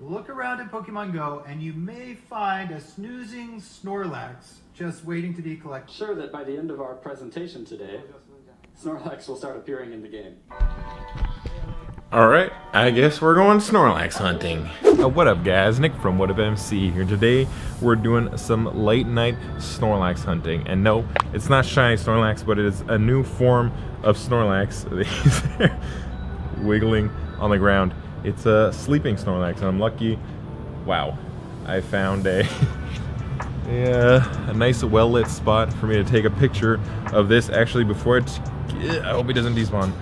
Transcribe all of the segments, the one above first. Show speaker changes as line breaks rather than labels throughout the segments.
look around at Pokemon Go and you may find a snoozing Snorlax just waiting to be collected.
Sure that by the end of our presentation today, Snorlax will start appearing in the game.
Alright, I guess we're going Snorlax hunting. What up guys, Nick from What Up MC here. Today we're doing some late night Snorlax hunting. And no, it's not shiny Snorlax, but it is a new form of Snorlax. He's wiggling on the ground. It's a sleeping Snorlax, and I'm lucky. Wow, I found a nice well-lit spot for me to take a picture of this. Actually, before it, I hope it doesn't despawn.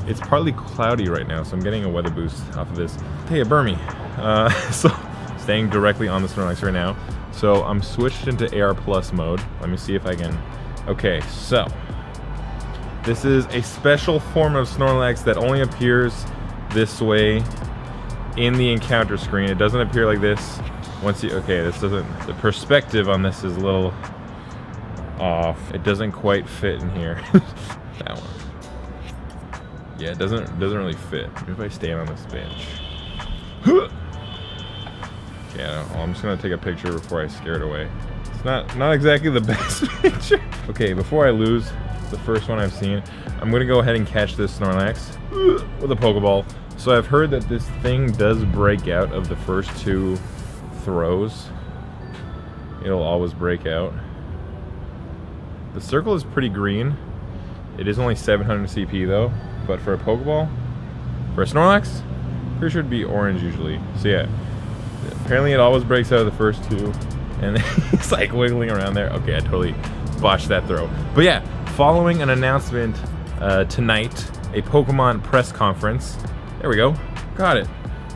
It's partly cloudy right now, so I'm getting a weather boost off of this. Hey, a Burmy. So, staying directly on the Snorlax right now. So, I'm switched into AR Plus mode. Let me see if I can... Okay, so... This is a special form of Snorlax that only appears this way in the encounter screen. It doesn't appear like this once you... Okay, this doesn't... The perspective on this is a little off. It doesn't quite fit in here. That one. Yeah, it doesn't really fit. Maybe if I stand on this bench. Yeah, well, I'm just gonna take a picture before I scare it away. It's not exactly the best picture. Okay, before I lose the first one I've seen, I'm gonna go ahead and catch this Snorlax with a Pokeball. So I've heard that this thing does break out of the first two throws. It'll always break out. The circle is pretty green. It is only 700 CP though. But for a Pokeball, for a Snorlax, pretty sure it'd be orange usually. So yeah, apparently it always breaks out of the first two, and it's like wiggling around there. Okay, I totally botched that throw. But yeah, following an announcement tonight, a Pokemon Press Conference. There we go, got it.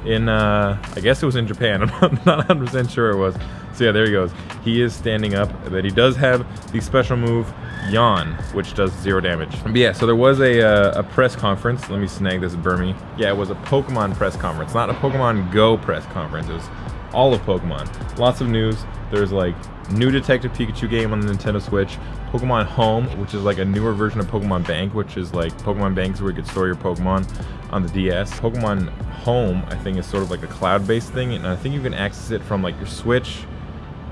In, I guess it was in Japan. I'm not 100% sure it was. So yeah, there he goes. He is standing up, but he does have the special move Yawn, which does 0 damage. But yeah, so there was a press conference. Let me snag this Burmy. Yeah, it was a Pokemon press conference, not a Pokemon Go press conference. It was all of Pokemon. Lots of news. There's like new Detective Pikachu game on the Nintendo Switch, Pokemon Home, which is like a newer version of Pokemon Bank, which is like Pokemon Banks where you could store your Pokemon on the DS. Pokemon Home, I think, is sort of like a cloud-based thing, and I think you can access it from like your Switch,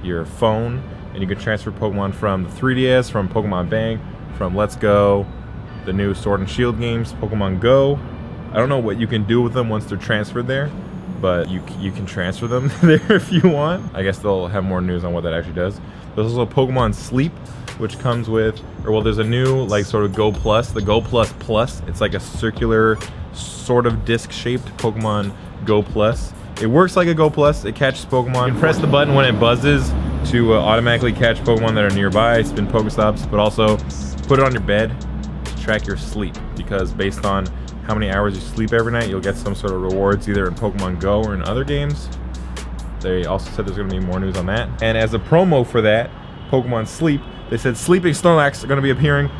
your phone, and you can transfer Pokemon from the 3DS, from Pokemon Bank, from Let's Go, the new Sword and Shield games, Pokemon Go. I don't know what you can do with them once they're transferred there, but you can transfer them there if you want. I guess they'll have more news on what that actually does. There's also Pokemon Sleep, which comes with, or well, there's a new like sort of Go Plus, the Go Plus Plus. It's like a circular, sort of disc-shaped Pokemon Go Plus. It works like a Go Plus. It catches Pokemon. You can press the button when it buzzes to automatically catch Pokemon that are nearby, spin Pokestops, but also put it on your bed to track your sleep, because based on how many hours you sleep every night, you'll get some sort of rewards either in Pokemon Go or in other games. They also said there's going to be more news on that. And as a promo for that, Pokemon Sleep, they said sleeping Snorlax are going to be appearing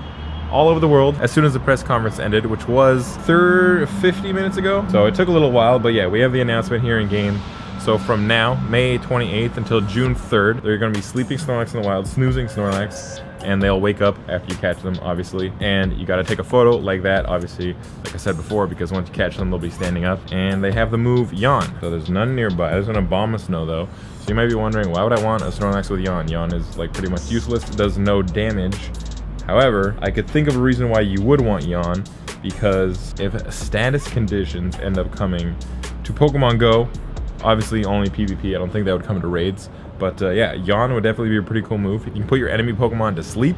all over the world as soon as the press conference ended, which was 50 minutes ago. So it took a little while, but yeah, we have the announcement here in game. So from now, May 28th until June 3rd, they're going to be sleeping Snorlax in the wild, snoozing Snorlax, and they'll wake up after you catch them, obviously. And you got to take a photo like that, obviously, like I said before, because once you catch them, they'll be standing up. And they have the move Yawn. So there's none nearby. There's an Abomasnow though. So you might be wondering, why would I want a Snorlax with Yawn? Yawn is like pretty much useless. It does no damage. However, I could think of a reason why you would want Yawn, because if status conditions end up coming to Pokemon Go, obviously only PvP, I don't think that would come to raids, but yeah, Yawn would definitely be a pretty cool move. You can put your enemy Pokemon to sleep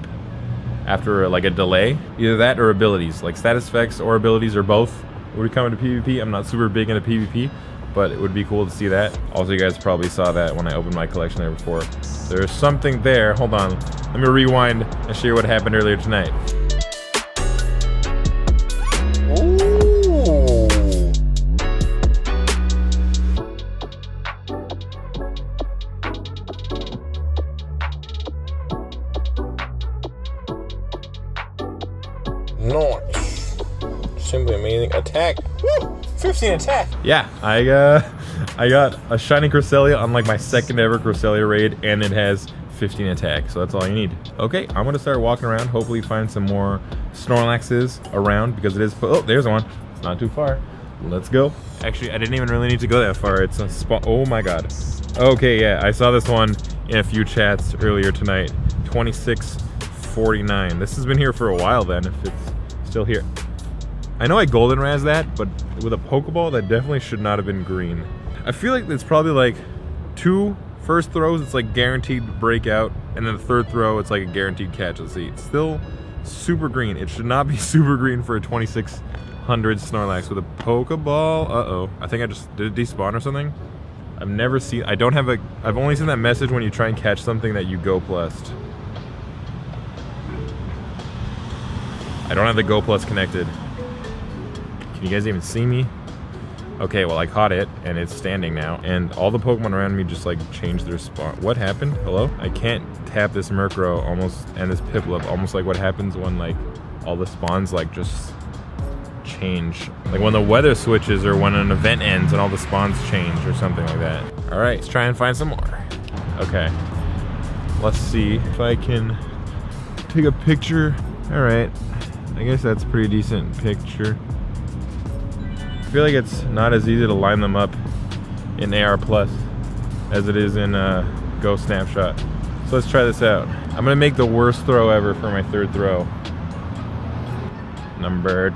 after like a delay, either that or abilities, like status effects or abilities or both would come into PvP. I'm not super big into PvP, but it would be cool to see that. Also, you guys probably saw that when I opened my collection there before. There's something there. Hold on. Let me rewind and show you what happened earlier tonight.
Ooh. Nice. Simply amazing. Attack. Woo! 15 attack.
Yeah, I got a shiny Cresselia on like my second ever Cresselia raid, and it has 15 attack, so that's all you need. Okay, I'm gonna start walking around, hopefully find some more Snorlaxes around, because it is, oh, there's one. It's not too far. Let's go. Actually, I didn't even really need to go that far. It's a spot. Oh my god. Okay, yeah, I saw this one in a few chats earlier tonight. 2649. This has been here for a while then, if it's still here. I know I golden raz that, but with a Pokeball, that definitely should not have been green. I feel like it's probably like 2 first throws, it's like guaranteed breakout, and then the 3rd throw, it's like a guaranteed catch. Let's see, it's still super green. It should not be super green for a 2600 Snorlax with a Pokeball. Uh-oh. I think I just did it despawn or something. I've never seen, I've only seen that message when you try and catch something that you go plussed. I don't have the Go Plus connected. Can you guys even see me? Okay, well I caught it and it's standing now, and all the Pokemon around me just like changed their spawn. What happened? Hello? I can't tap this Murkrow almost, and this Piplup, almost like what happens when like all the spawns like just change. Like when the weather switches or when an event ends and all the spawns change or something like that. All right, let's try and find some more. Okay, let's see if I can take a picture. All right, I guess that's a pretty decent picture. I feel like it's not as easy to line them up in AR Plus as it is in Go Snapshot. So let's try this out. I'm gonna make the worst throw ever for my 3rd throw. Number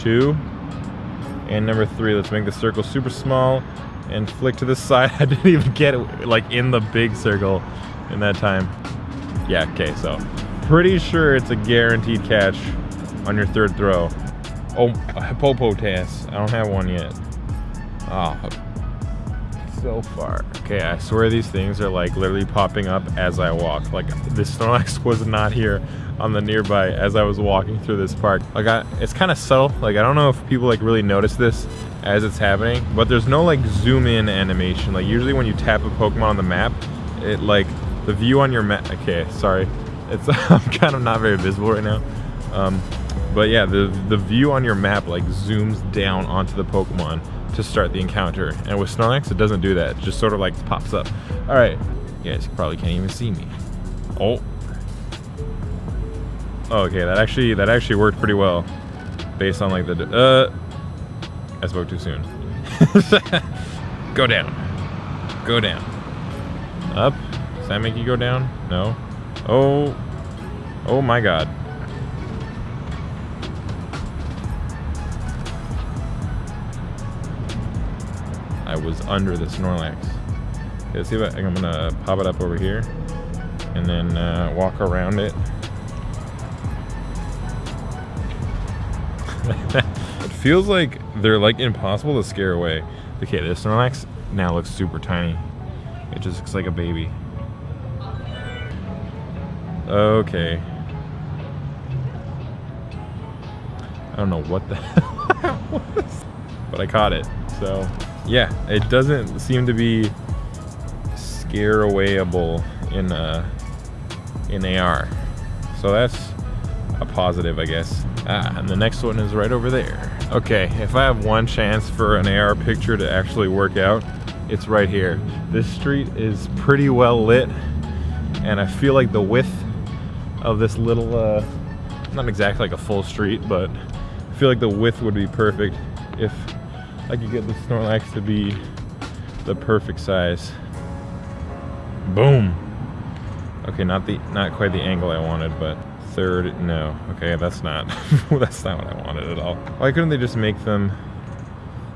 2 and number 3. Let's make the circle super small and flick to the side. I didn't even get it like in the big circle in that time. Yeah, okay, so pretty sure it's a guaranteed catch on your 3rd throw. Oh, a Hippopotas. I don't have one yet. Oh, so far. Okay, I swear these things are like literally popping up as I walk. Like this Snorlax was not here on the nearby as I was walking through this park. Like it's kind of subtle. Like I don't know if people like really notice this as it's happening, but there's no like zoom in animation. Like usually when you tap a Pokemon on the map, it like the view on your map. Okay, sorry. It's I'm kind of not very visible right now. But yeah, the view on your map like zooms down onto the Pokemon to start the encounter. And with Snorlax, it doesn't do that. It just sort of like pops up. All right, you guys probably can't even see me. Oh. Okay, that actually worked pretty well, based on like the. I spoke too soon. Go down. Go down. Up. Does that make you go down? No. Oh. Oh my God. I was under the Snorlax. Okay, let's see what I'm gonna pop it up over here and then walk around it. It feels like they're like impossible to scare away. Okay, this Snorlax now looks super tiny. It just looks like a baby. Okay. I don't know what the hell that was, but I caught it. So yeah, it doesn't seem to be scare-awayable in AR. So that's a positive, I guess. And the next one is right over there. Okay, if I have one chance for an AR picture to actually work out, it's right here. This street is pretty well lit, and I feel like the width of this little, not exactly like a full street, but I feel like the width would be perfect if I could get the Snorlax to be the perfect size. Boom. Okay, not quite the angle I wanted, but 3rd, no. Okay, that's not that's not what I wanted at all. Why couldn't they just make them?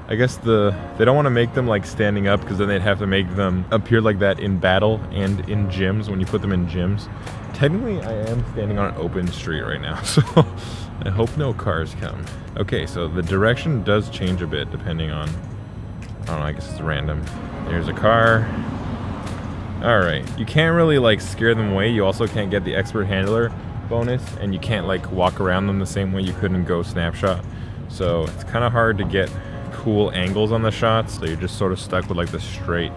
I guess they don't want to make them like standing up, because then they'd have to make them appear like that in battle and in gyms when you put them in gyms. Technically, I am standing on an open street right now, so I hope no cars come. Okay, so the direction does change a bit depending on, I don't know, I guess it's random. There's a car. All right, you can't really like scare them away. You also can't get the expert handler bonus, and you can't like walk around them the same way you could in Go Snapshot. So it's kind of hard to get cool angles on the shots, so you're just sort of stuck with like the straight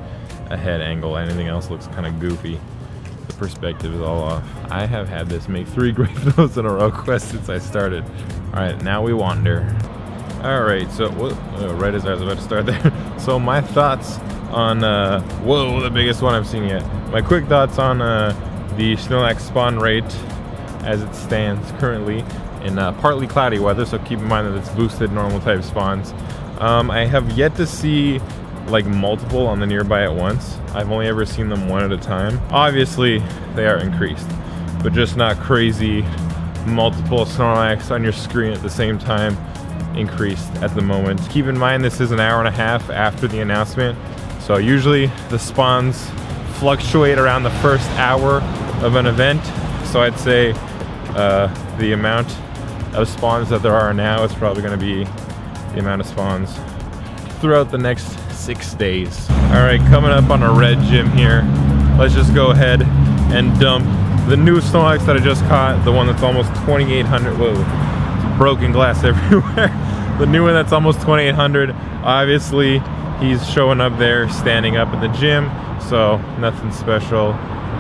ahead angle. Anything else looks kind of goofy. The perspective is all off. I have had this make 3 great throws in a row quest since I started. All right, now we wander. All right, so right as I was about to start there. So my thoughts on whoa, the biggest one I've seen yet. My quick thoughts on the Snorlax spawn rate as it stands currently. in partly cloudy weather, so keep in mind that it's boosted normal type spawns. I have yet to see like multiple on the nearby at once. I've only ever seen them one at a time. Obviously they are increased, but just not crazy multiple Snorlax on your screen at the same time increased at the moment. Keep in mind this is an hour and a half after the announcement, so usually the spawns fluctuate around the first hour of an event. So I'd say the amount of spawns that there are now is probably going to be the amount of spawns throughout the next 6 days. All right, coming up on a red gym here. Let's just go ahead and dump the new Snorlax that I just caught, the one that's almost 2,800. Whoa, broken glass everywhere. The new one that's almost 2,800. Obviously, he's showing up there, standing up in the gym, so nothing special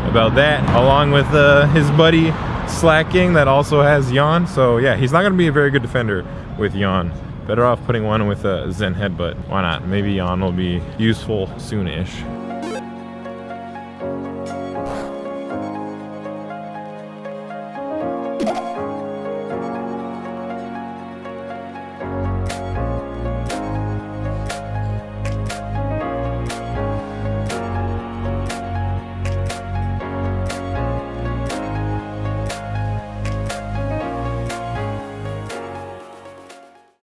about that. Along with his buddy Slacking that also has Yawn. So yeah, he's not going to be a very good defender with Yawn. Better off putting one with a Zen Headbutt. Why not? Maybe Yawn will be useful soon-ish.